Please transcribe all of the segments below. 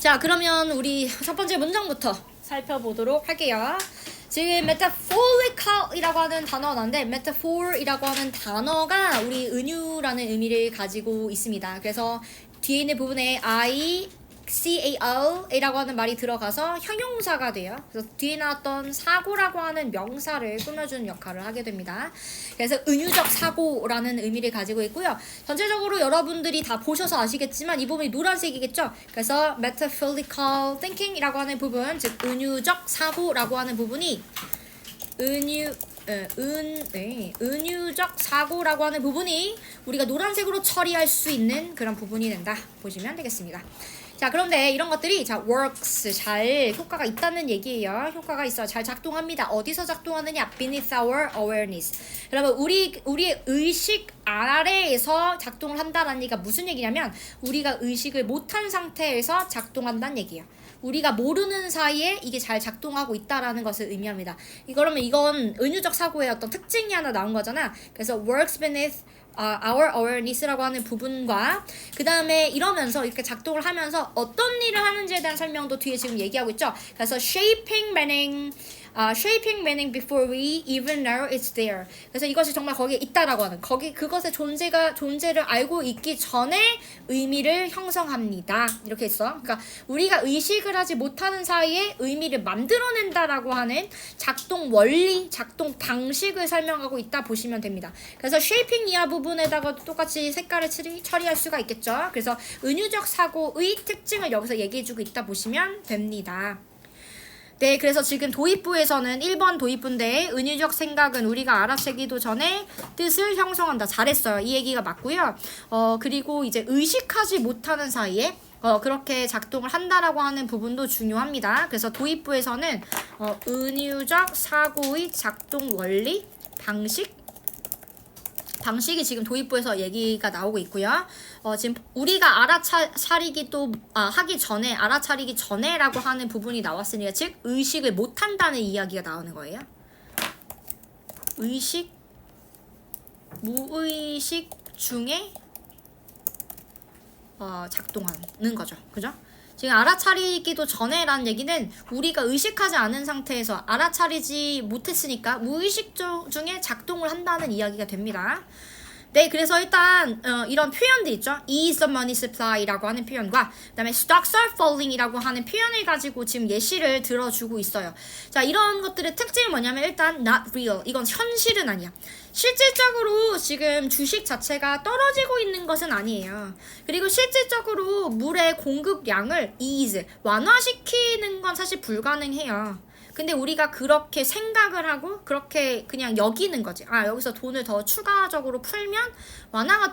자, 그러면 우리 첫 번째 문장부터 살펴보도록 할게요. 지금 metaphorical이라고 하는 단어가 나왔는데 metaphor이라고 하는 단어가 우리 은유라는 의미를 가지고 있습니다. 그래서 뒤에 있는 부분에 ICAL이라고 하는 말이 들어가서 형용사가 돼요. 그래서 뒤에 나왔던 사고라고 하는 명사를 꾸며주는 역할을 하게 됩니다. 그래서 은유적 사고라는 의미를 가지고 있고요. 전체적으로 여러분들이 다 보셔서 아시겠지만 이 부분이 노란색이겠죠. 그래서 metaphorical thinking이라고 하는 부분, 즉 은유적 사고라고 하는 부분이 은유적 사고라고 하는 부분이 우리가 노란색으로 처리할 수 있는 그런 부분이 된다 보시면 되겠습니다. 자, 그런데 이런 것들이 works 잘 효과가 있다는 얘기예요. 효과가 있어 잘 작동합니다. 어디서 작동하느냐? beneath our awareness. 여러분 우리의 의식 아래에서 작동을 한다는 얘기가 무슨 얘기냐면 우리가 의식을 못한 상태에서 작동한다는 얘기예요. 우리가 모르는 사이에 이게 잘 작동하고 있다라는 것을 의미합니다. 그러면 이건 은유적 사고의 어떤 특징이 하나 나온 거잖아. 그래서 works beneath our awareness라고 하는 부분과 그 다음에 이러면서 이렇게 작동을 하면서 어떤 일을 하는지에 대한 설명도 뒤에 지금 얘기하고 있죠. 그래서 shaping meaning before we even know it's there. 그래서 이것이 정말 거기에 있다라고 하는 그것의 존재를 알고 있기 전에 의미를 형성합니다. 이렇게 했어. 그러니까 우리가 의식을 하지 못하는 사이에 의미를 만들어낸다라고 하는 작동 원리, 작동 방식을 설명하고 있다 보시면 됩니다. 그래서 shaping 이하 부분에다가도 똑같이 색깔을 처리할 수가 있겠죠. 그래서 은유적 사고의 특징을 여기서 얘기해주고 있다 보시면 됩니다. 네, 그래서 지금 도입부에서는 1번 도입부인데 은유적 생각은 우리가 알아채기도 전에 뜻을 형성한다. 잘했어요. 이 얘기가 맞고요. 그리고 이제 의식하지 못하는 사이에 그렇게 작동을 한다라고 하는 부분도 중요합니다. 그래서 도입부에서는 은유적 사고의 작동 원리, 방식이 지금 도입부에서 얘기가 나오고 있고요. 지금 우리가 알아차리기 전에라고 하는 부분이 나왔으니까 즉 의식을 못 한다는 이야기가 나오는 거예요. 무의식 중에 작동하는 거죠. 그죠? 지금 알아차리기도 전에라는 얘기는 우리가 의식하지 않은 상태에서 알아차리지 못했으니까 무의식 중에 작동을 한다는 이야기가 됩니다. 네, 그래서 일단 이런 표현들 있죠. Ease the money supply라고 하는 표현과 그 다음에 stocks are falling이라고 하는 표현을 가지고 지금 예시를 들어주고 있어요. 자, 이런 것들의 특징이 뭐냐면 일단 not real, 이건 현실은 아니야. 실질적으로 지금 주식 자체가 떨어지고 있는 것은 아니에요. 그리고 실질적으로 물의 공급량을 ease, 완화시키는 건 사실 불가능해요. 근데 우리가 그렇게 생각을 하고 그렇게 그냥 여기는 거지. 여기서 돈을 더 추가적으로 풀면 완화가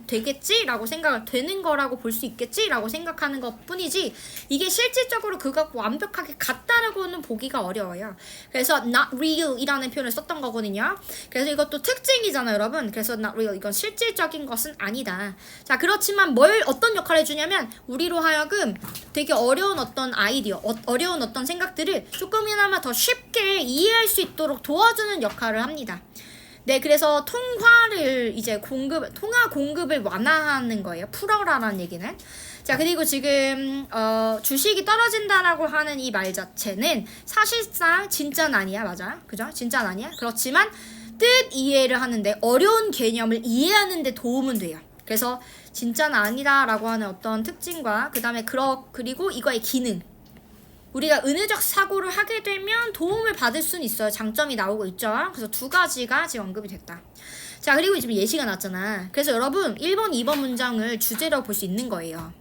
되겠지라고 생각을 되는 거라고 볼 수 있겠지라고 생각하는 것 뿐이지 이게 실질적으로 그거 완벽하게 같다라고는 보기가 어려워요. 그래서 not real 이라는 표현을 썼던 거거든요. 그래서 이것도 특징이잖아요, 여러분. 그래서 not real, 이건 실질적인 것은 아니다. 자, 그렇지만 어떤 역할을 해주냐면 우리로 하여금 되게 어려운 어떤 아이디어, 어려운 어떤 생각들을 조금이나마 더 쉽게 이해할 수 있도록 도와주는 역할을 합니다. 네, 그래서 통화 공급을 완화하는 거예요. 풀어라라는 얘기는. 자, 그리고 지금 주식이 떨어진다라고 하는 이 말 자체는 사실상 진짜는 아니야. 맞아. 그죠? 진짜는 아니야. 그렇지만 뜻 이해를 하는데 어려운 개념을 이해하는 데 도움은 돼요. 그래서 진짜는 아니다라고 하는 어떤 특징과 그 다음에 그리고 이거의 기능, 우리가 은유적 사고를 하게 되면 도움을 받을 수는 있어요. 장점이 나오고 있죠. 그래서 두 가지가 지금 언급이 됐다. 자, 그리고 지금 예시가 나왔잖아. 그래서 여러분 1번, 2번 문장을 주제라고 볼 수 있는 거예요.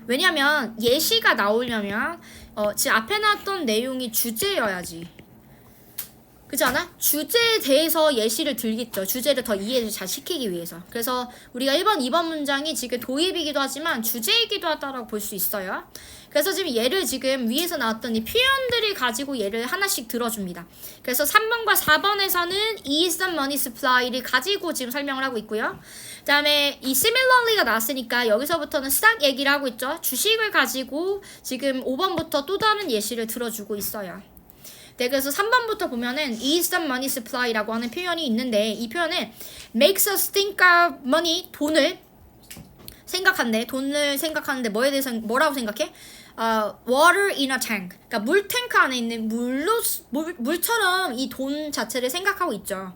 왜냐면 예시가 나오려면 지금 앞에 나왔던 내용이 주제여야지. 그렇지 않아? 주제에 대해서 예시를 들겠죠. 주제를 더 이해를 잘 시키기 위해서. 그래서 우리가 1번, 2번 문장이 지금 도입이기도 하지만 주제이기도 하다라고 볼 수 있어요. 그래서 지금 얘를 지금 위에서 나왔던 이 표현들을 가지고 얘를 하나씩 들어줍니다. 그래서 3번과 4번에서는 ease the money supply를 가지고 지금 설명을 하고 있고요. 그 다음에 이 similarly가 나왔으니까 여기서부터는 stock 얘기를 하고 있죠. 주식을 가지고 지금 5번부터 또 다른 예시를 들어주고 있어요. 네, 그래서 3번부터 보면은 ease the money supply라고 하는 표현이 있는데 이 표현은 makes us think of money, 돈을 생각한대. 돈을 생각하는데 뭐에 대해서 뭐라고 생각해? water in a tank. 그러니까 물 탱크 안에 있는 물처럼 이 돈 자체를 생각하고 있죠.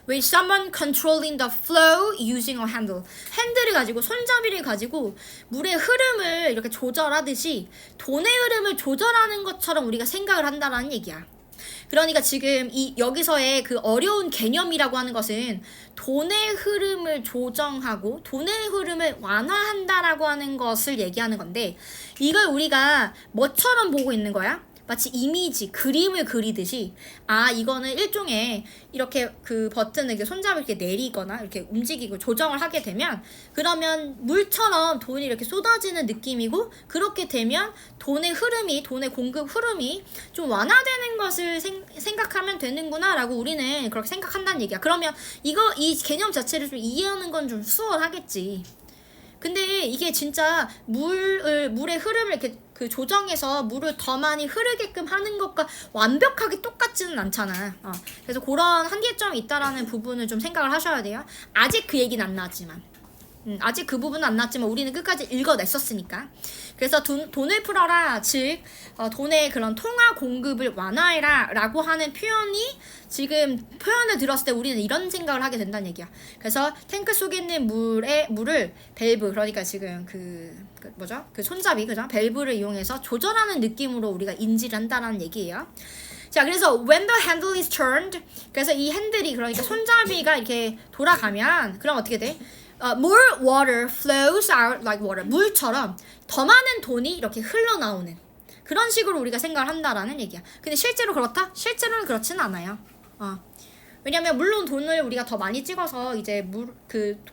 With someone controlling the flow using a handle. 핸들을 가지고 손잡이를 가지고 물의 흐름을 이렇게 조절하듯이 돈의 흐름을 조절하는 것처럼 우리가 생각을 한다라는 얘기야. 그러니까 지금 이 여기서의 그 어려운 개념이라고 하는 것은 돈의 흐름을 조정하고 돈의 흐름을 완화한다라고 하는 것을 얘기하는 건데, 이걸 우리가 뭐처럼 보고 있는 거야? 마치 이미지, 그림을 그리듯이, 이거는 일종의 이렇게 그 버튼을 이렇게 손잡이 이렇게 내리거나 이렇게 움직이고 조정을 하게 되면, 그러면 물처럼 돈이 이렇게 쏟아지는 느낌이고, 그렇게 되면 돈의 흐름이, 돈의 공급 흐름이 좀 완화되는 것을 생각하면 되는구나 라고 우리는 그렇게 생각한다는 얘기야. 그러면 이 개념 자체를 좀 이해하는 건 좀 수월하겠지. 근데 이게 진짜 물의 흐름을 이렇게 그 조정해서 물을 더 많이 흐르게끔 하는 것과 완벽하게 똑같지는 않잖아. 그래서 그런 한계점이 있다라는 부분을 좀 생각을 하셔야 돼요. 아직 그 얘기는 안 나왔지만. 아직 그 부분은 안 나왔지만 우리는 끝까지 읽어냈었으니까. 그래서 돈을 풀어라, 즉 돈의 그런 통화 공급을 완화해라 라고 하는 표현이, 지금 표현을 들었을 때 우리는 이런 생각을 하게 된다는 얘기야. 그래서 탱크 속에 있는 물을 밸브, 그러니까 지금 그 손잡이, 그죠? 밸브를 이용해서 조절하는 느낌으로 우리가 인지를 한다는 얘기예요. 자, 그래서 when the handle is turned, 그래서 이 핸들이, 그러니까 손잡이가 이렇게 돌아가면 그럼 어떻게 돼? More water flows out like water. 물처럼 더 많은 돈이 이렇게 흘러나오는 그런 식으로 우리가 생각을 한다라는 얘기야. 근데 실제로 그렇다? 실제로는 그렇지는 않아요. 왜냐면 물론 돈을 우리가 더 많이 찍어서 이제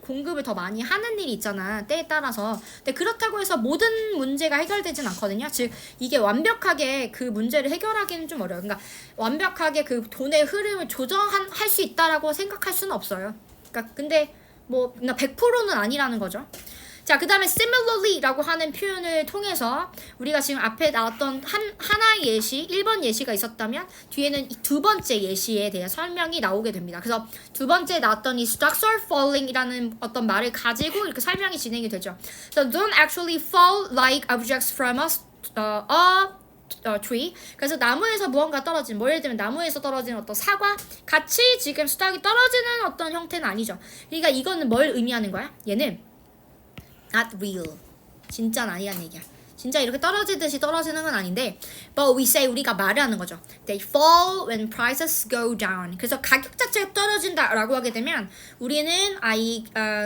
공급을 더 많이 하는 일이 있잖아, 때에 따라서. 근데 그렇다고 해서 모든 문제가 해결되진 않거든요. 즉 이게 완벽하게 그 문제를 해결하기는 좀 어려워요. 그러니까 완벽하게 그 돈의 흐름을 조정할 수 있다라고 생각할 수는 없어요. 그러니까 근데 뭐 100%는 아니라는 거죠. 자, 그 다음에 similarly라고 하는 표현을 통해서 우리가 지금 앞에 나왔던 하나의 예시, 1번 예시가 있었다면 뒤에는 두 번째 예시에 대해 설명이 나오게 됩니다. 그래서 두 번째 나왔던 이 stocks are falling이라는 어떤 말을 가지고 이렇게 설명이 진행이 되죠. So don't actually fall like objects from a tree. 그래서 나무에서 무언가 떨어진, 뭐 예를 들면 나무에서 떨어지는 어떤 사과 같이 지금 스톡이 떨어지는 어떤 형태는 아니죠. 그러니까 이거는 뭘 의미하는 거야? 얘는 not real, 진짜는 아니란 얘기야. 진짜 이렇게 떨어지듯이 떨어지는 건 아닌데, but we say, 우리가 말을 하는 거죠. They fall when prices go down. 그래서 가격 자체가 떨어진다라고 하게 되면 우리는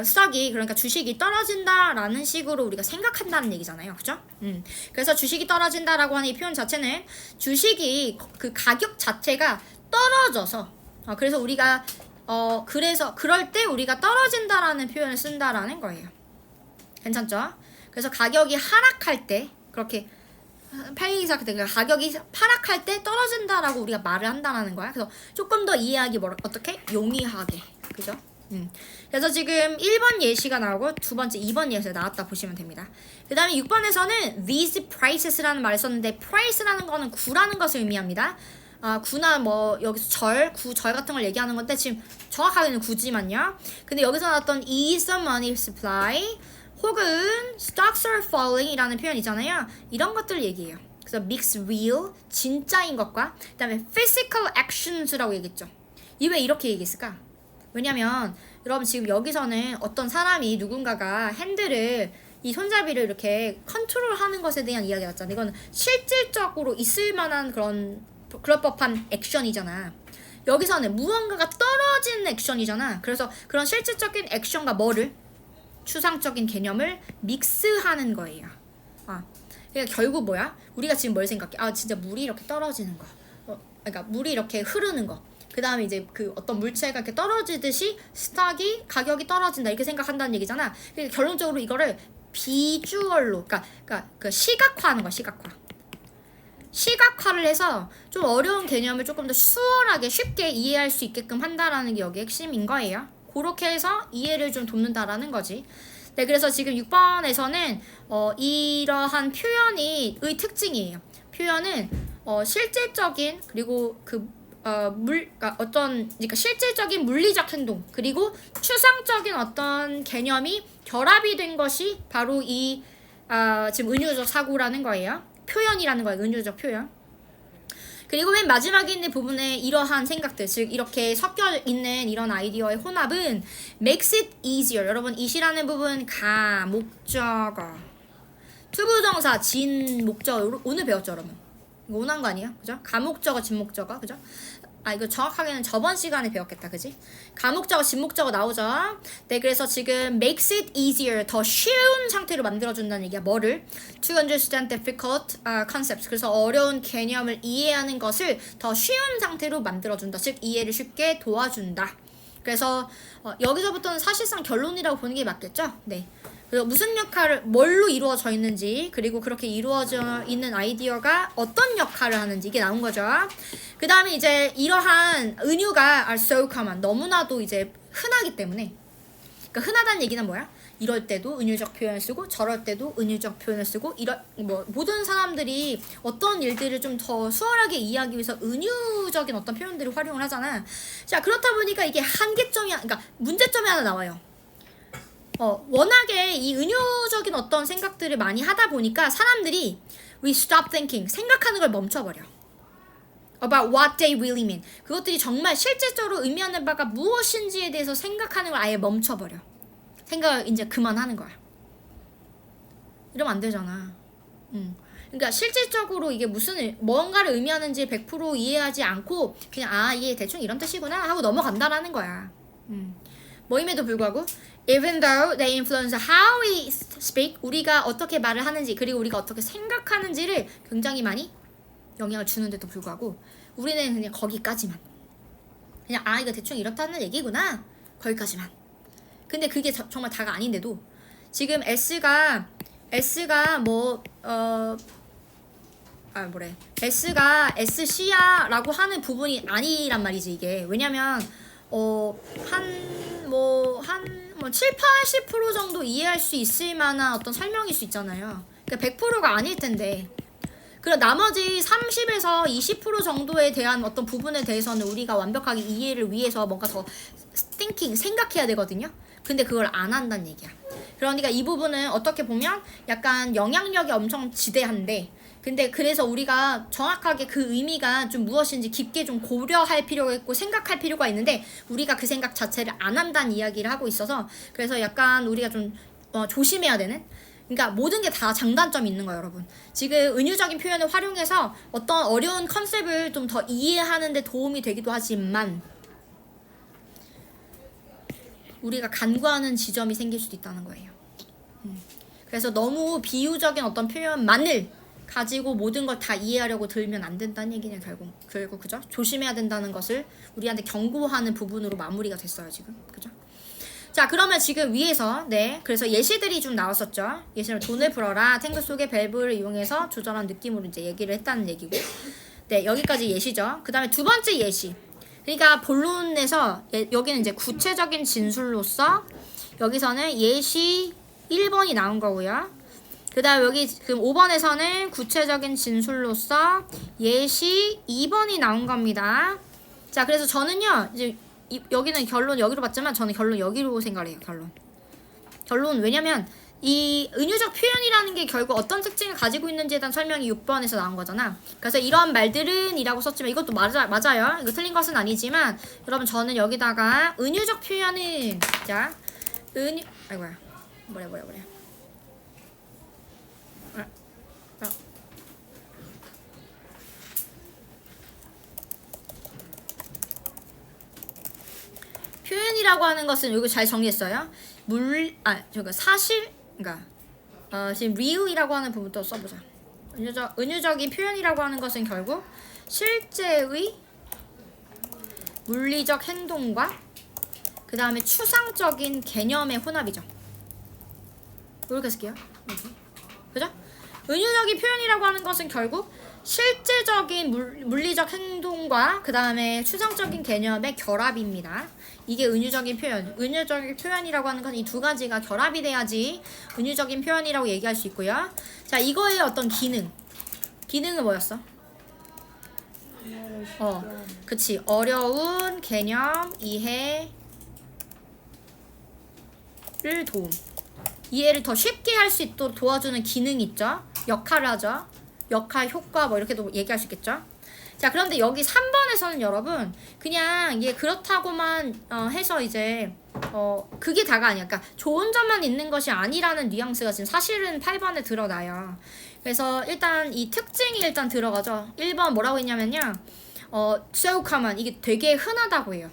스톡이, 그러니까 주식이 떨어진다라는 식으로 우리가 생각한다는 얘기잖아요, 그죠? 그래서 주식이 떨어진다라고 하는 이 표현 자체는 주식이 그 가격 자체가 떨어져서, 그래서 우리가 그래서 그럴 때 우리가 떨어진다라는 표현을 쓴다라는 거예요. 괜찮죠? 그래서 가격이 하락할 때, 그렇게 팔리기 시작할 때, 그러니까 가격이 하락할 때 떨어진다라고 우리가 말을 한다는 거야. 그래서 조금 더 이해하기 어떻게? 용이하게, 그죠? 그래서 지금 1번 예시가 나오고 두 번째 2번 예시가 나왔다 보시면 됩니다. 그 다음에 6번에서는 these prices라는 말을 썼는데, price라는 거는 구라는 것을 의미합니다. 구나 뭐 여기서 절 같은 걸 얘기하는 건데, 지금 정확하게는 구지만요. 근데 여기서 나왔던 is the money supply 혹은 stocks are falling 이라는 표현이잖아요. 이런 것들을 얘기해요. 그래서 mix real, 진짜인 것과 그 다음에 physical actions라고 얘기했죠. 이 왜 이렇게 얘기했을까? 왜냐면 여러분 지금 여기서는 어떤 사람이, 누군가가 핸들을, 이 손잡이를 이렇게 컨트롤하는 것에 대한 이야기가 있잖아. 이건 실질적으로 있을 만한 그럴 법한 액션이잖아. 여기서는 무언가가 떨어지는 액션이잖아. 그래서 그런 실질적인 액션과 추상적인 개념을 믹스하는 거예요. 그러니까 결국 뭐야? 우리가 지금 뭘 생각해? 진짜 물이 이렇게 떨어지는 거. 그러니까 물이 이렇게 흐르는 거. 그 다음에 이제 그 어떤 물체가 이렇게 떨어지듯이 스톡이 가격이 떨어진다, 이렇게 생각한다는 얘기잖아. 그러니까 결론적으로 이거를 비주얼로, 그러니까 그 시각화하는 거야, 시각화를 해서 좀 어려운 개념을 조금 더 수월하게 쉽게 이해할 수 있게끔 한다라는 게 여기 핵심인 거예요. 그렇게 해서 이해를 좀 돕는다라는 거지. 네, 그래서 지금 6번에서는 이러한 표현의 특징이에요. 표현은 실질적인, 그리고 그러니까 실질적인 물리적 행동, 그리고 추상적인 어떤 개념이 결합이 된 것이 바로 이 지금 은유적 사고라는 거예요. 표현이라는 거예요. 은유적 표현. 그리고 맨 마지막에 있는 부분에 이러한 생각들, 즉 이렇게 섞여 있는 이런 아이디어의 혼합은 makes it easier. 여러분 it이라는 부분 가, 목적어, 투부정사, 진, 목적어 오늘 배웠죠 여러분? 이거 오는 거 아니에요? 그죠? 가목적어, 진목적어, 그죠? 이거 정확하게는 저번 시간에 배웠겠다, 그지? 가목적어, 진목적어 나오죠? 네, 그래서 지금 makes it easier, 더 쉬운 상태로 만들어준다는 얘기야. 뭐를? To understand difficult concepts. 그래서 어려운 개념을 이해하는 것을 더 쉬운 상태로 만들어준다. 즉, 이해를 쉽게 도와준다. 그래서 여기서부터는 사실상 결론이라고 보는 게 맞겠죠? 네. 그래서 무슨 역할을 뭘로 이루어져 있는지 그리고 그렇게 이루어져 있는 아이디어가 어떤 역할을 하는지 이게 나온 거죠. 그 다음에 이제 이러한 은유가 are so common 너무나도 이제 흔하기 때문에 그러니까 흔하다는 얘기는 뭐야? 이럴 때도 은유적 표현을 쓰고 저럴 때도 은유적 표현을 쓰고 모든 사람들이 어떤 일들을 좀 더 수월하게 이해하기 위해서 은유적인 어떤 표현들을 활용을 하잖아. 자 그렇다 보니까 이게 한계점이 그러니까 문제점이 하나 나와요. 워낙에 이 은유적인 어떤 생각들을 많이 하다 보니까 사람들이 we stop thinking 생각하는 걸 멈춰버려. about what they really mean 그것들이 정말 실질적으로 의미하는 바가 무엇인지에 대해서 생각하는 걸 아예 멈춰버려. 생각을 이제 그만하는 거야. 이러면 안 되잖아. 그러니까 실질적으로 이게 무슨 뭔가를 의미하는지 100% 이해하지 않고 그냥 이게 대충 이런 뜻이구나 하고 넘어간다라는 거야. 뭐임에도 불구하고 even though they influence how we speak 우리가 어떻게 말을 하는지 그리고 우리가 어떻게 생각하는지를 굉장히 많이 영향을 주는데도 불구하고 우리는 그냥 거기까지만 그냥 이거 대충 이렇다는 얘기구나 거기까지만. 근데 그게 정말 다가 아닌데도 지금 S가 S가 SC야 라고 하는 부분이 아니란 말이지 이게. 왜냐면 한 7, 80% 정도 이해할 수 있을 만한 어떤 설명일 수 있잖아요. 그러니까 100%가 아닐 텐데. 그리고 나머지 30에서 20% 정도에 대한 어떤 부분에 대해서는 우리가 완벽하게 이해를 위해서 뭔가 더 생각해야 되거든요. 근데 그걸 안 한다는 얘기야. 그러니까 이 부분은 어떻게 보면 약간 영향력이 엄청 지대한데 근데 그래서 우리가 정확하게 그 의미가 좀 무엇인지 깊게 좀 고려할 필요가 있고 생각할 필요가 있는데 우리가 그 생각 자체를 안 한다는 이야기를 하고 있어서 그래서 약간 우리가 좀 조심해야 되는 그러니까 모든 게 다 장단점이 있는 거예요 여러분. 지금 은유적인 표현을 활용해서 어떤 어려운 컨셉을 좀 더 이해하는 데 도움이 되기도 하지만 우리가 간과하는 지점이 생길 수도 있다는 거예요. 그래서 너무 비유적인 어떤 표현만을 가지고 모든 걸 다 이해하려고 들면 안 된다는 얘기는 결국 그죠? 조심해야 된다는 것을 우리한테 경고하는 부분으로 마무리가 됐어요 지금. 그죠? 자 그러면 지금 위에서 그래서 예시들이 좀 나왔었죠. 예시를 돈을 풀어라 탱크 속의 밸브를 이용해서 조절한 느낌으로 이제 얘기를 했다는 얘기고 여기까지 예시죠. 그 다음에 두 번째 예시 그러니까 본론에서 여기는 이제 구체적인 진술로서 여기서는 예시 1번이 나온 거고요. 그 다음 여기 지금 5번에서는 구체적인 진술로서 예시 2번이 나온 겁니다. 자 그래서 저는요 이제 여기는 결론 여기로 봤지만 저는 결론 여기로 생각을 해요. 결론 왜냐면 이 은유적 표현이라는 게 결국 어떤 특징을 가지고 있는지에 대한 설명이 6번에서 나온 거잖아. 그래서 이런 말들은 이라고 썼지만 이것도 맞아요. 이거 틀린 것은 아니지만 여러분 저는 여기다가 은유적 표현은 아이고야 뭐래 표현이라고 하는 것은 이거 잘 정리했어요. 사실 그러니까 지금 real이라고 하는 부분도 써보자. 은유적인 표현이라고 하는 것은 결국 실제의 물리적 행동과 그 다음에 추상적인 개념의 혼합이죠. 이렇게 쓸게요. 그죠? 은유적인 표현이라고 하는 것은 결국 실제적인 물리적 행동과 그 다음에 추상적인 개념의 결합입니다. 이게 은유적인 표현. 은유적인 표현이라고 하는 건 이 두 가지가 결합이 돼야지 은유적인 표현이라고 얘기할 수 있고요. 자, 이거의 어떤 기능은 뭐였어? 그치. 어려운 개념 이해를 도움. 이해를 더 쉽게 할 수 있도록 도와주는 기능이 있죠. 역할을 하죠. 역할, 효과 뭐 이렇게도 얘기할 수 있겠죠. 자, 그런데 여기 3번에서는 여러분 그냥 이게 그렇다고만 해서 이제 그게 다가 아니야. 그러니까 좋은 점만 있는 것이 아니라는 뉘앙스가 지금 사실은 8번에 드러나요. 그래서 일단 이 특징이 일단 들어가죠. 1번 뭐라고 했냐면요. so common, 이게 되게 흔하다고 해요.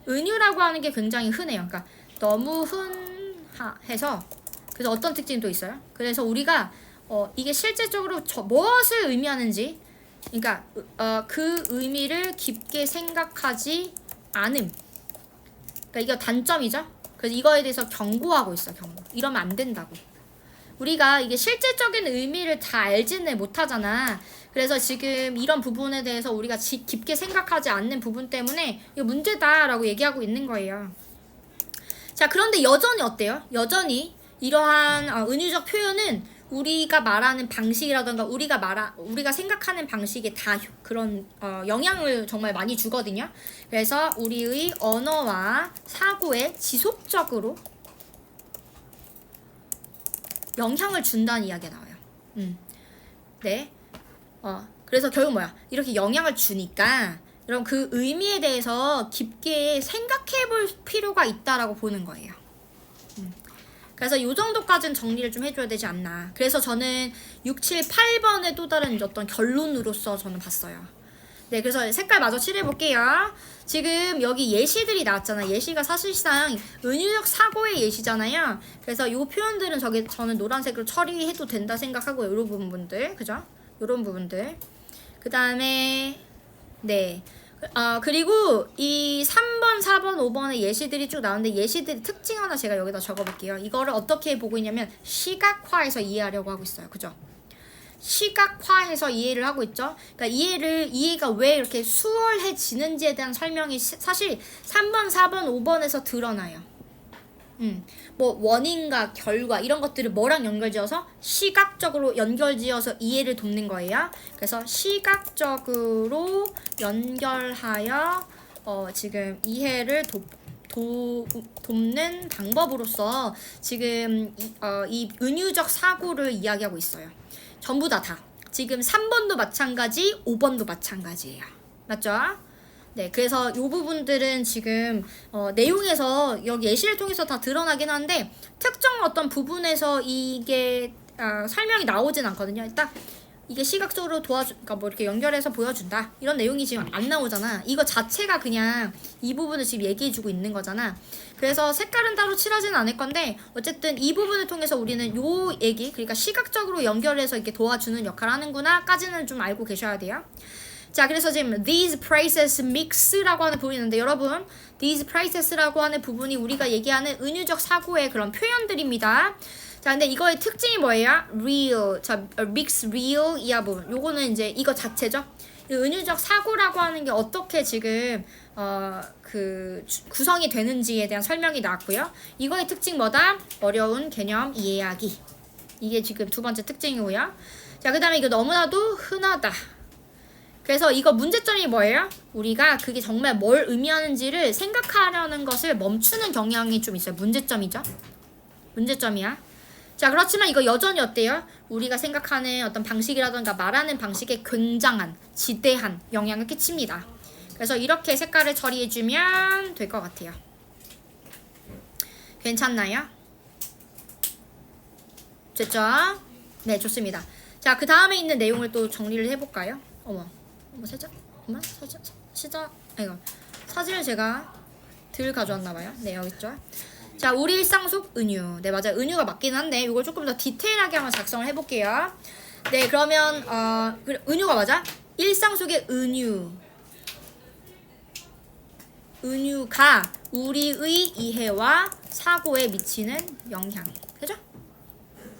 은유라고 하는 게 굉장히 흔해요. 그러니까 너무 흔해서. 그래서 어떤 특징이 또 있어요? 그래서 우리가 이게 실제적으로 무엇을 의미하는지, 그러니까 그 의미를 깊게 생각하지 않음. 그러니까 이거 단점이죠. 그래서 이거에 대해서 경고하고 있어. 경고. 이러면 안 된다고. 우리가 이게 실질적인 의미를 다 알지는 못하잖아. 그래서 지금 이런 부분에 대해서 우리가 깊게 생각하지 않는 부분 때문에 이거 문제다라고 얘기하고 있는 거예요. 자, 그런데 여전히 어때요? 여전히 이러한 은유적 표현은 우리가 말하는 방식이라던가 우리가 생각하는 방식에 다 그런 영향을 정말 많이 주거든요. 그래서 우리의 언어와 사고에 지속적으로 영향을 준다는 이야기가 나와요. 네. 그래서 결국 뭐야? 이렇게 영향을 주니까 여러분 그 의미에 대해서 깊게 생각해 볼 필요가 있다라고 보는 거예요. 그래서 이 정도까지는 정리를 좀 해줘야 되지 않나. 그래서 저는 6, 7, 8번의 또 다른 어떤 결론으로서 저는 봤어요. 네, 그래서 색깔 마저 칠해볼게요. 지금 여기 예시들이 나왔잖아. 예시가 사실상 은유적 사고의 예시잖아요. 그래서 이 표현들은 저는 노란색으로 처리해도 된다 생각하고요. 이런 부분들, 그죠? 이런 부분들. 그 다음에 네. 그리고 이 3번, 4번, 5번의 예시들이 쭉 나오는데 예시들의 특징 하나 제가 여기다 적어볼게요. 이거를 어떻게 보고 있냐면 시각화해서 이해하려고 하고 있어요. 그죠? 시각화해서 이해를 하고 있죠. 그러니까 이해가 왜 이렇게 수월해지는지에 대한 설명이 사실 3번, 4번, 5번에서 드러나요. 뭐 원인과 결과 이런 것들을 뭐랑 연결지어서 시각적으로 연결지어서 이해를 돕는 거예요. 그래서 시각적으로 연결하여 지금 이해를 돕는 방법으로서 지금 이 은유적 사고를 이야기하고 있어요. 전부 다. 지금 3번도 마찬가지, 5번도 마찬가지예요. 맞죠? 네, 그래서 이 부분들은 지금 내용에서 여기 예시를 통해서 다 드러나긴 한데 특정 어떤 부분에서 이게 설명이 나오진 않거든요. 딱 이게 시각적으로 그러니까 뭐 이렇게 연결해서 보여준다 이런 내용이 지금 안 나오잖아. 이거 자체가 그냥 이 부분을 지금 얘기해주고 있는 거잖아. 그래서 색깔은 따로 칠하지는 않을 건데 어쨌든 이 부분을 통해서 우리는 요 얘기, 그러니까 시각적으로 연결해서 이렇게 도와주는 역할을 하는구나 까지는 좀 알고 계셔야 돼요. 자, 그래서 지금 these prices mix라고 하는 부분이 있는데 여러분 these prices라고 하는 부분이 우리가 얘기하는 은유적 사고의 그런 표현들입니다. 자, 근데 이거의 특징이 뭐예요? real, 자, mix real 이하 부분. 요거는 이제 이거 자체죠. 이 은유적 사고라고 하는 게 어떻게 지금 구성이 되는지에 대한 설명이 나왔고요. 이거의 특징 뭐다? 어려운 개념 이해하기. 이게 지금 두 번째 특징이고요. 자, 그 다음에 이거 너무나도 흔하다. 그래서 이거 문제점이 뭐예요? 우리가 그게 정말 뭘 의미하는지를 생각하려는 것을 멈추는 경향이 좀 있어요. 문제점이죠. 문제점이야. 자, 그렇지만 이거 여전히 어때요? 우리가 생각하는 어떤 방식이라던가 말하는 방식에 굉장한, 지대한 영향을 끼칩니다. 그래서 이렇게 색깔을 처리해주면 될 것 같아요. 괜찮나요? 됐죠? 네, 좋습니다. 자, 그 다음에 있는 내용을 또 정리를 해볼까요? 어머 살짝 이거 사진을 제가 들 가져왔나봐요. 네, 여기 있죠. 자, 우리 일상 속 은유. 네, 맞아요. 은유가 맞긴 한데 이걸 조금 더 디테일하게 한번 작성을 해볼게요. 네, 그러면 은유가 맞아? 일상 속의 은유가 우리의 이해와 사고에 미치는 영향. 그죠?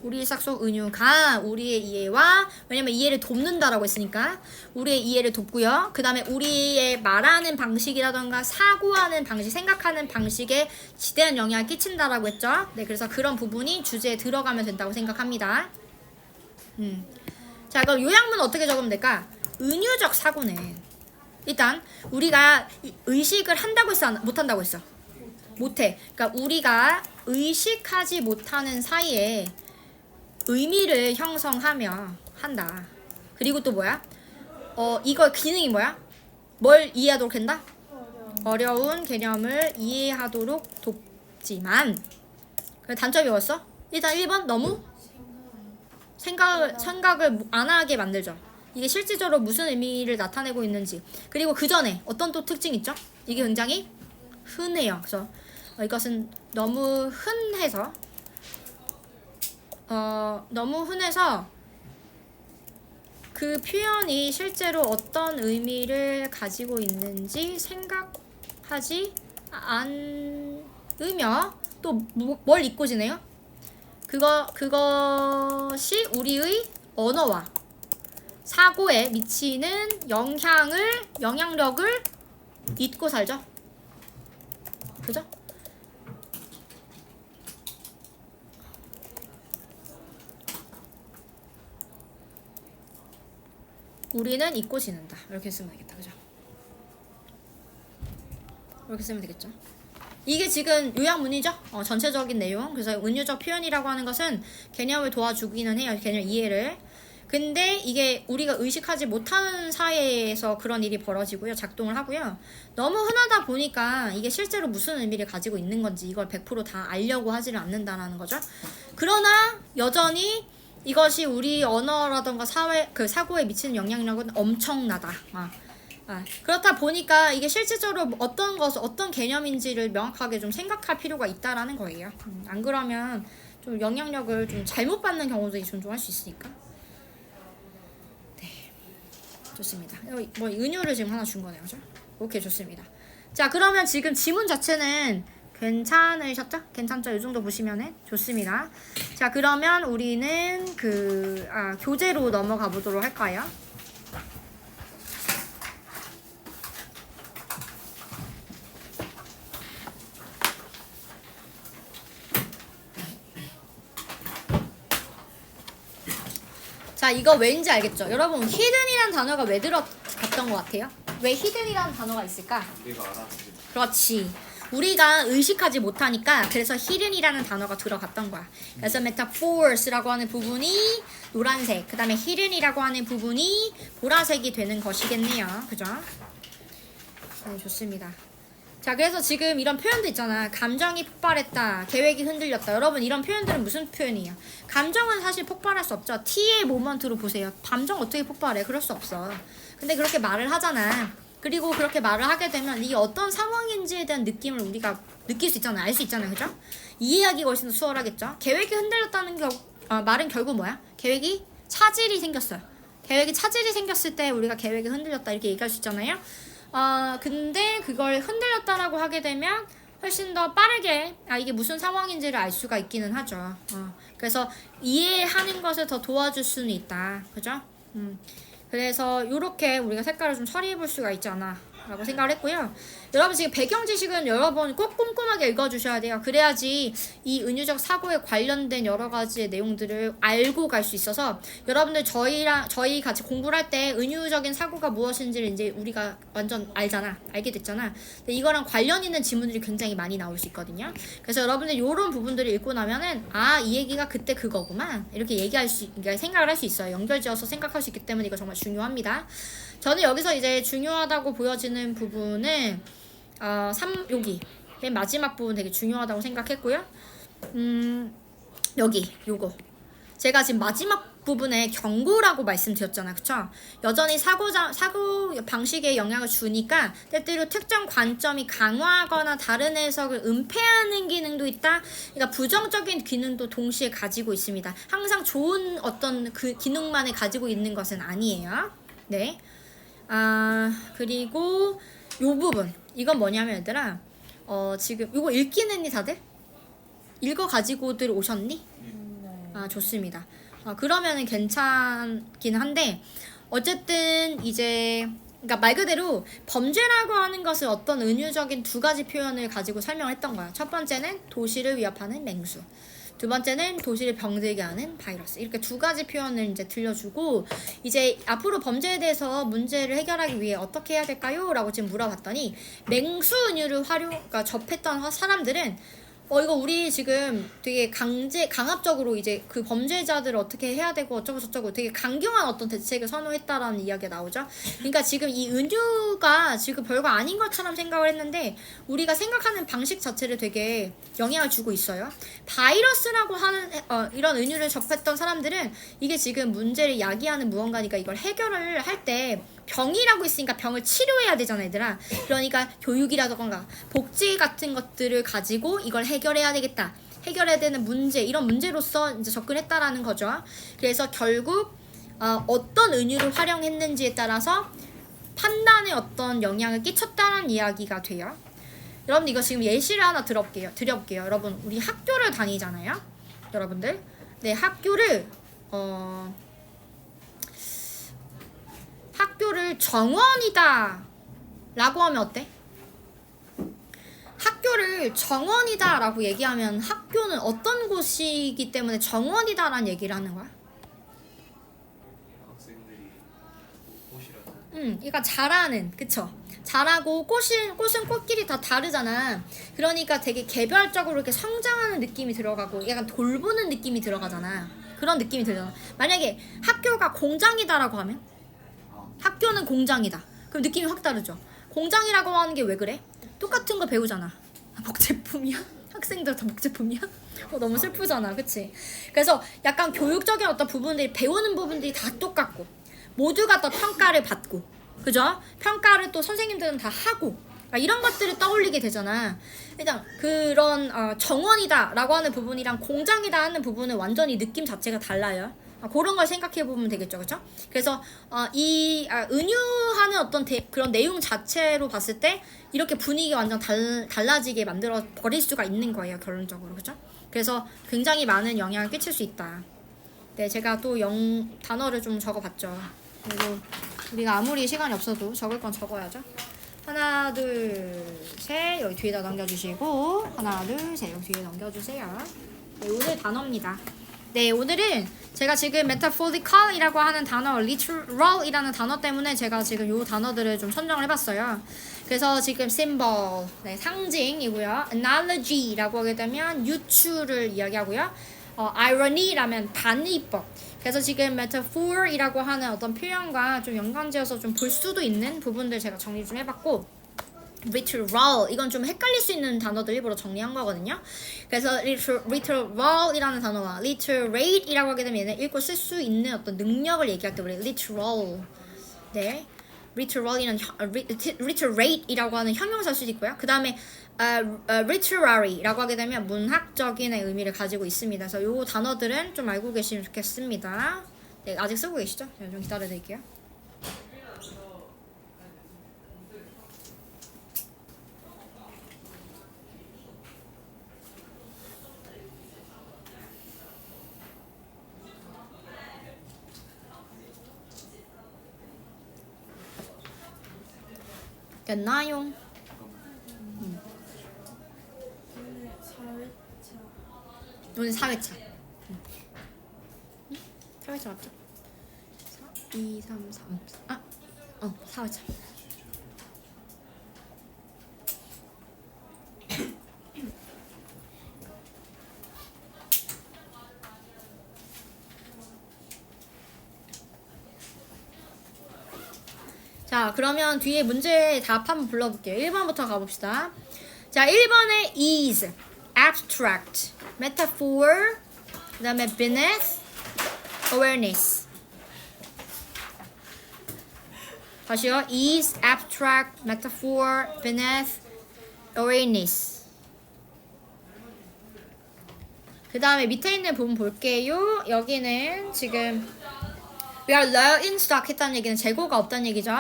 우리 일상 속 은유가 우리의 이해와, 왜냐면 이해를 돕는다라고 했으니까 우리의 이해를 돕고요. 그 다음에 우리의 말하는 방식이라던가 사고하는 방식, 생각하는 방식에 지대한 영향을 끼친다라고 했죠. 네, 그래서 그런 부분이 주제에 들어가면 된다고 생각합니다. 자, 그럼 요약문 어떻게 적으면 될까? 은유적 사고는 일단 우리가 의식을 한다고 했어, 못한다고 했어? 못해. 그러니까 우리가 의식하지 못하는 사이에 의미를 형성하며 한다. 그리고 또 뭐야? 이거 기능이 뭐야? 뭘 이해하도록 한다? 어려운 개념을 이해하도록 돕지만. 단점이 뭐였어? 일단 1번 너무 생각을 안 하게 만들죠. 이게 실질적으로 무슨 의미를 나타내고 있는지. 그리고 그 전에 어떤 또 특징 있죠? 이게 굉장히 흔해요. 그래서 이것은 너무 흔해서 그 표현이 실제로 어떤 의미를 가지고 있는지 생각하지 않으며 또 뭘 잊고 지내요? 그것이 우리의 언어와 사고에 미치는 영향력을 잊고 살죠. 그죠? 우리는 잊고 지낸다. 이렇게 쓰면 되겠다. 그죠? 이렇게 쓰면 되겠죠. 이게 지금 요약문이죠. 전체적인 내용. 그래서 은유적 표현이라고 하는 것은 개념을 도와주기는 해요. 개념 이해를. 근데 이게 우리가 의식하지 못하는 사이에서 그런 일이 벌어지고요. 작동을 하고요. 너무 흔하다 보니까 이게 실제로 무슨 의미를 가지고 있는 건지 이걸 100%다 알려고 하지를 않는다라는 거죠. 그러나 여전히 이것이 우리 언어라던가 사고에 미치는 영향력은 엄청나다. 그렇다 보니까 이게 실질적으로 어떤 개념인지를 명확하게 좀 생각할 필요가 있다라는 거예요. 안 그러면 좀 영향력을 좀 잘못 받는 경우도 종종 할 수 있으니까. 네, 좋습니다. 뭐 은유를 지금 하나 준 거네요, 그죠? 오케이, 좋습니다. 자, 그러면 지금 지문 자체는 괜찮으셨죠? 괜찮죠? 이 정도 보시면은 좋습니다. 자, 그러면 우리는 교재로 넘어가 보도록 할까요? 자, 이거 왠지 알겠죠? 여러분, 히든이라는 단어가 왜 들어갔던 것 같아요? 왜 히든이라는 단어가 있을까? 우리가 알았지. 그렇지. 우리가 의식하지 못하니까 그래서 히든이라는 단어가 들어갔던 거야. 그래서 metaphors라고 하는 부분이 노란색, 그 다음에 히든이라고 하는 부분이 보라색이 되는 것이겠네요. 그죠? 네, 좋습니다. 자, 그래서 지금 이런 표현도 있잖아. 감정이 폭발했다, 계획이 흔들렸다. 여러분, 이런 표현들은 무슨 표현이에요? 감정은 사실 폭발할 수 없죠. T의 모먼트로 보세요. 감정 어떻게 폭발해? 그럴 수 없어. 근데 그렇게 말을 하잖아. 그리고 그렇게 말을 하게 되면 이게 어떤 상황인지에 대한 느낌을 우리가 느낄 수 있잖아요. 알 수 있잖아요. 그죠? 이해하기가 훨씬 더 수월하겠죠? 계획이 흔들렸다는 말은 결국 뭐야? 계획이 차질이 생겼어요. 계획이 차질이 생겼을 때 우리가 계획이 흔들렸다 이렇게 얘기할 수 있잖아요. 근데 그걸 흔들렸다라고 하게 되면 훨씬 더 빠르게 이게 무슨 상황인지를 알 수가 있기는 하죠. 그래서 이해하는 것을 더 도와줄 수는 있다. 그죠? 그래서 이렇게 우리가 색깔을 좀 처리해 볼 수가 있잖아 라고 생각을 했고요. 여러분, 지금 배경 지식은 여러분 꼭 꼼꼼하게 읽어주셔야 돼요. 그래야지 이 은유적 사고에 관련된 여러 가지의 내용들을 알고 갈 수 있어서, 여러분들 저희 같이 공부를 할 때 은유적인 사고가 무엇인지를 이제 우리가 완전 알게 됐잖아. 근데 이거랑 관련 있는 지문들이 굉장히 많이 나올 수 있거든요. 그래서 여러분들 이런 부분들을 읽고 나면은 이 얘기가 그때 그거구만 이렇게 그러니까 생각을 할 수 있어요. 연결지어서 생각할 수 있기 때문에 이거 정말 중요합니다. 저는 여기서 이제 중요하다고 보여지는 부분은 여기 맨 마지막 부분 되게 중요하다고 생각했고요. 여기 요거 제가 지금 마지막 부분에 경고라고 말씀드렸잖아요. 그쵸? 여전히 사고 방식에 영향을 주니까 때때로 특정 관점이 강화하거나 다른 해석을 은폐하는 기능도 있다. 그러니까 부정적인 기능도 동시에 가지고 있습니다. 항상 좋은 어떤 그 기능만을 가지고 있는 것은 아니에요. 네. 그리고 요 부분 이건 뭐냐면 얘들아 지금 이거 읽긴 했니 다들? 읽어가지고들 오셨니? 좋습니다. 그러면은 괜찮긴 한데 어쨌든 이제 그러니까 말 그대로 범죄라고 하는 것을 어떤 은유적인 두 가지 표현을 가지고 설명을 했던 거야. 첫 번째는 도시를 위협하는 맹수, 두 번째는 도시를 병들게 하는 바이러스. 이렇게 두 가지 표현을 이제 들려주고 이제 앞으로 범죄에 대해서 문제를 해결하기 위해 어떻게 해야 될까요? 라고 지금 물어봤더니 맹수 은유를 그러니까 접했던 사람들은 이거 우리 지금 되게 강압적으로 이제 그 범죄자들을 어떻게 해야 되고 어쩌고 저쩌고 되게 강경한 어떤 대책을 선호했다라는 이야기가 나오죠. 그러니까 지금 이 은유가 지금 별거 아닌 것처럼 생각을 했는데 우리가 생각하는 방식 자체를 되게 영향을 주고 있어요. 바이러스라고 하는 이런 은유를 접했던 사람들은 이게 지금 문제를 야기하는 무언가니까 이걸 해결을 할 때 병이라고 있으니까 병을 치료해야 되잖아, 얘들아. 그러니까 교육이라던가 복지 같은 것들을 가지고 이걸 해결해야 되겠다. 해결해야 되는 문제, 이런 문제로서 이제 접근했다라는 거죠. 그래서 결국 어떤 은유를 활용했는지에 따라서 판단에 어떤 영향을 끼쳤다는 이야기가 돼요. 여러분 이거 지금 예시를 하나 드려볼게요. 여러분 우리 학교를 다니잖아요. 여러분들. 네, 학교를 정원이다 라고 하면 어때? 학교를 정원이다 라고 얘기하면 학교는 어떤 곳이기 때문에 정원이다 라는 얘기를 하는 거야? 학생들이 꽃이라서. 그러니까 잘하는, 그쵸? 잘하고 꽃은 꽃끼리 다 다르잖아. 그러니까 되게 개별적으로 이렇게 성장하는 느낌이 들어가고 약간 돌보는 느낌이 들어가잖아. 그런 느낌이 들잖아. 만약에 학교가 공장이다라고 하면 학교는 공장이다. 그럼 느낌이 확 다르죠. 공장이라고 하는 게 왜 그래? 똑같은 거 배우잖아. 목제품이야? 학생들 다 목제품이야? 너무 슬프잖아. 그치? 그래서 약간 교육적인 어떤 부분들이 배우는 부분들이 다 똑같고 모두가 다 평가를 받고 그죠? 평가를 또 선생님들은 다 하고 이런 것들을 떠올리게 되잖아. 일단 그런 정원이다 라고 하는 부분이랑 공장이다 하는 부분은 완전히 느낌 자체가 달라요. 그런 걸 생각해 보면 되겠죠, 그렇죠? 그래서 이 은유하는 어떤 그런 내용 자체로 봤을 때 이렇게 분위기가 완전 달라지게 만들어 버릴 수가 있는 거예요, 결론적으로, 그렇죠? 그래서 굉장히 많은 영향을 끼칠 수 있다. 네, 제가 또 단어를 좀 적어봤죠. 그리고 우리가 아무리 시간이 없어도 적을 건 적어야죠. 하나, 둘, 셋 여기 뒤에다 넘겨주시고 하나, 둘, 셋 여기 뒤에 넘겨주세요. 네, 오늘 단어입니다. 네, 오늘은 제가 지금 metaphorical이라고 하는 단어, literal이라는 단어 때문에 제가 지금 요 단어들을 좀 선정을 해봤어요. 그래서 지금 symbol, 네, 상징이고요. analogy라고 하게 되면 유추를 이야기하고요. irony라면 반의법. 그래서 지금 metaphor이라고 하는 어떤 표현과 좀 연관지어서 좀 볼 수도 있는 부분들 제가 정리 좀 해봤고 literal 이건 좀 헷갈릴 수 있는 단어들 일부러 정리한 거거든요. 그래서 literal이라는 단어와 literate이라고 하게 되면 얘는 읽고 쓸 수 있는 어떤 능력을 얘기할 때 우리 literal, 네, literate이라고 하는 형용사 쓸 수 있고요. 그 다음에 literary라고 하게 되면 문학적인 의미를 가지고 있습니다. 그래서 요 단어들은 좀 알고 계시면 좋겠습니다. 네, 아직 쓰고 계시죠? 좀 기다려드릴게요. 됐나요? 오늘 4회차. 4회차 맞죠? 4, 2, 3, 3. 4회차. 자, 그러면 뒤에 문제 답 한번 불러볼게요. 1번부터 가봅시다. 자, 1번에 is, abstract, metaphor, 그 다음에 beneath, awareness. 다시요. is, abstract, metaphor, beneath, awareness. 그 다음에 밑에 있는 부분 볼게요. 여기는 지금 we are low in stock 했다는 얘기는 재고가 없다는 얘기죠.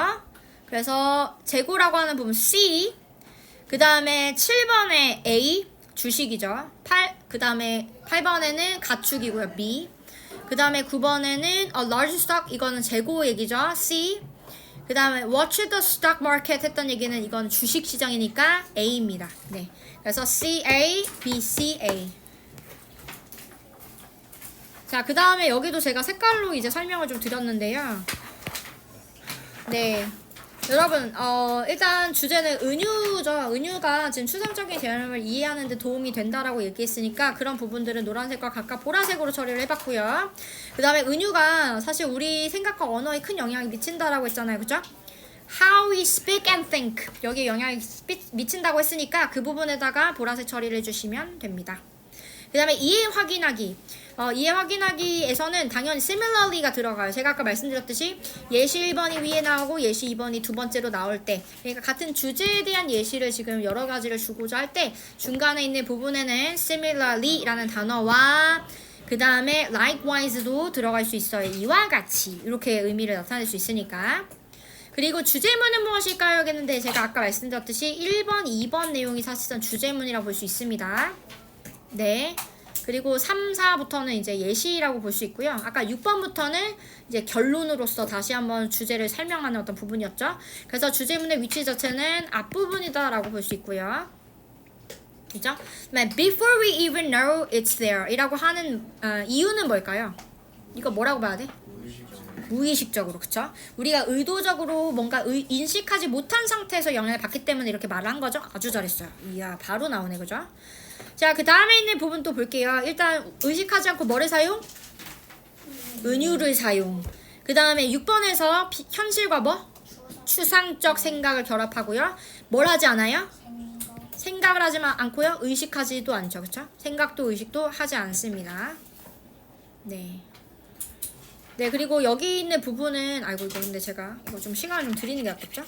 그래서 재고라고 하는 부분 C, 그 다음에 7번에 A, 주식이죠. 그 다음에 8번에는 가축이고요. B, 그 다음에 9번에는 a large stock, 이거는 재고 얘기죠. C, 그 다음에 watch the stock market 했던 얘기는 이건 주식 시장이니까 A입니다. 네, 그래서 C, A, B, C, A. 자, 그 다음에 여기도 제가 색깔로 이제 설명을 좀 드렸는데요. 네. 여러분, 일단 주제는 은유죠. 은유가 지금 추상적인 개념을 이해하는 데 도움이 된다라고 얘기했으니까 그런 부분들은 노란색과 각각 보라색으로 처리를 해봤고요. 그 다음에 은유가 사실 우리 생각과 언어에 큰 영향이 미친다라고 했잖아요. 그죠? How we speak and think. 여기에 영향이 미친다고 했으니까 그 부분에다가 보라색 처리를 해주시면 됩니다. 그 다음에 이해 확인하기. 이해 확인하기에서는 당연히 similarly가 들어가요. 제가 아까 말씀드렸듯이 예시 1번이 위에 나오고 예시 2번이 두 번째로 나올 때, 그러니까 같은 주제에 대한 예시를 지금 여러 가지를 주고자 할 때 중간에 있는 부분에는 similarly라는 단어와 그 다음에 likewise도 들어갈 수 있어요. 이와 같이 이렇게 의미를 나타낼 수 있으니까. 그리고 주제문은 무엇일까요? 하겠는데 제가 아까 말씀드렸듯이 1번, 2번 내용이 사실상 주제문이라고 볼 수 있습니다. 네. 그리고 3, 4부터는 이제 예시라고 볼 수 있고요. 아까 6번부터는 이제 결론으로서 다시 한번 주제를 설명하는 어떤 부분이었죠. 그래서 주제문의 위치 자체는 앞부분이다라고 볼 수 있고요. 그죠? Before we even know it's there 이라고 하는 이유는 뭘까요? 이거 뭐라고 봐야 돼? 무의식적으로, 그쵸? 우리가 의도적으로 뭔가 인식하지 못한 상태에서 영향을 받기 때문에 이렇게 말한 거죠? 아주 잘했어요. 이야, 바로 나오네, 그죠? 자, 그 다음에 있는 부분 또 볼게요. 일단 의식하지 않고 뭐를 사용? 은유를 사용. 그 다음에 6번에서 현실과 뭐? 추상적 생각을 결합하고요. 뭘 하지 않아요? 생각을 하지 않고요. 의식하지도 않죠, 그쵸? 생각도 의식도 하지 않습니다. 네. 네, 그리고 여기 있는 부분은 아이고 이거 근데 제가 이거 좀 시간을 좀 드리는 게 낫겠죠?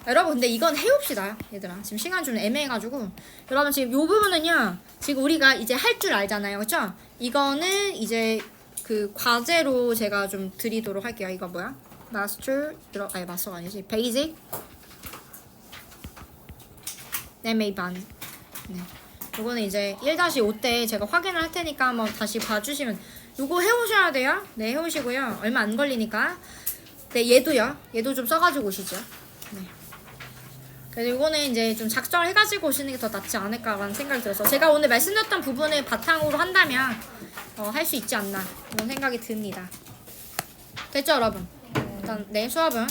여러분 근데 이건 해봅시다 얘들아. 지금 시간 좀 애매해가지고 여러분 지금 요 부분은요 지금 우리가 이제 할 줄 알잖아요, 그쵸? 이거는 이제 그 과제로 제가 좀 드리도록 할게요. 이거 뭐야? 마스터 아니 마스터가 아니지 베이직 네메이반. 네, 요거는 이제 1-5 때 제가 확인을 할 테니까 한번 다시 봐주시면. 요거 해오셔야 돼요. 네, 해오시고요. 얼마 안 걸리니까. 네, 얘도요. 얘도 좀 써가지고 오시죠. 네. 그래서 요거는 이제 좀 작성을 해가지고 오시는 게 더 낫지 않을까라는 생각이 들어서 제가 오늘 말씀드렸던 부분을 바탕으로 한다면 할 수 있지 않나 이런 생각이 듭니다. 됐죠, 여러분? 일단 네, 수업은